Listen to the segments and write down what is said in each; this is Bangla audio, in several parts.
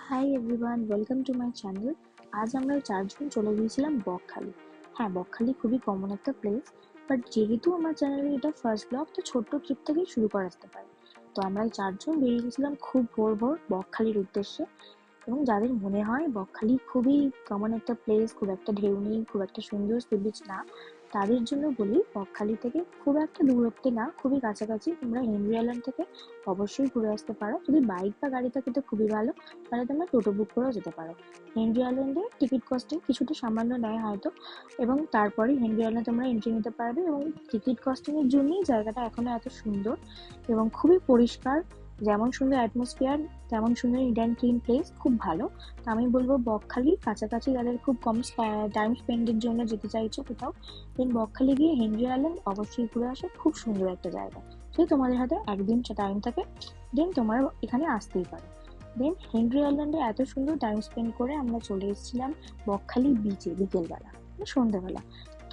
Hi everyone, welcome to my channel. আজ আমরা চারজন চলে গিয়েছিলাম বকখালি। হ্যাঁ, বকখালি খুবই কমন একটা প্লেস, বাট যেহেতু আমার চ্যানেলের এটা ফার্স্ট ব্লগ, তো ছোট্ট ট্রিপ থেকেই শুরু করা যেতে পারে। তো আমরা এই চারজন বেরিয়ে গেছিলাম খুব ভোর ভোর বকখালির উদ্দেশ্যে। এবং যাদের মনে হয় বকখালি খুবই কমন একটা প্লেস, খুব একটা ঢেউ নেই, খুব একটা সুন্দর সি বিচ না, তাদের জন্য বলি বকখালি থেকে খুব একটা দূরত্বে না, খুবই কাছাকাছি তোমরা হেনরি আইল্যান্ড থেকে অবশ্যই ঘুরে আসতে পারো। যদি বাইক বা গাড়ি থাকে তো খুবই ভালো, তাহলে তোমরা টোটো বুক করেও যেতে পারো। হেনরি আইল্যান্ডে টিকিট কস্টিং কিছুটা সামান্য নেয় হয়তো, এবং তারপরে হেনরি আইল্যান্ডে তোমরা এন্ট্রি নিতে পারবে। এবং টিকিট কস্টিং এর জন্যই জায়গাটা এখনো এত সুন্দর এবং খুবই পরিষ্কার। যেমন সুন্দর অ্যাটমসফিয়ার, তেমন সুন্দর নিট অ্যান্ড ক্লিন প্লেস, খুব ভালো। তো আমি বলবো বকখালি কাছাকাছি যাদের খুব কম টাইম স্পেন্ডের জন্য যেতে চাইছো কোথাও, দেন বকখালি গিয়ে হেনরি আইল্যান্ড অবশ্যই ঘুরে আসো, খুব সুন্দর একটা জায়গা। যদি তোমাদের হাতে একদিন টাইম থাকে দেন তোমরা এখানে আসতেই পারো। দেন হেনরি আইল্যান্ডে এত সুন্দর টাইম স্পেন্ড করে আমরা চলে এসেছিলাম বকখালি বিচে বিকেলবেলা, মানে সন্ধ্যেবেলা।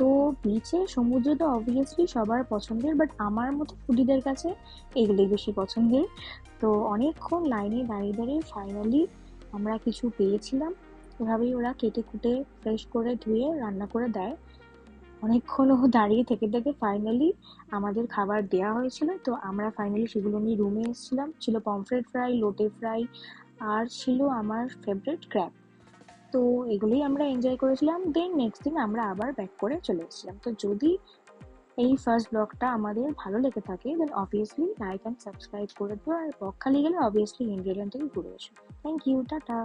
তো বিচে সমুদ্র তো অবভিয়াসলি সবার পছন্দের, বাট আমার মতো ফুডিদের কাছে এগুলোই বেশি পছন্দের। তো অনেকক্ষণ লাইনে দাঁড়িয়ে দাঁড়িয়ে ফাইনালি আমরা কিছু পেয়েছিলাম। এভাবেই ওরা কেটে কুটে ফ্রেশ করে ধুয়ে রান্না করে দেয়। অনেকক্ষণ ও দাঁড়িয়ে থেকে থেকে ফাইনালি আমাদের খাবার দেয়া হয়েছিল। তো আমরা ফাইনালি সেগুলো নিয়ে রুমে এসেছিলাম। ছিল পমফ্রেট ফ্রাই, লোটে ফ্রাই, আর ছিল আমার ফেভারিট ক্র্যাব। তো এগুলোই আমরা এনজয় করেছিলাম। দেন নেক্সট দিন আমরা আবার ব্যাক করে চলে এসেছিলাম। তো যদি এই ফার্স্ট ব্লগটা আমাদের ভালো লেগে থাকে then obviously like and subscribe করে দিও। আর বকখালি গেলে অবভিয়াসলি ইন্ডিয়ান থেকে ঘুরে এসো। Thank you, tata.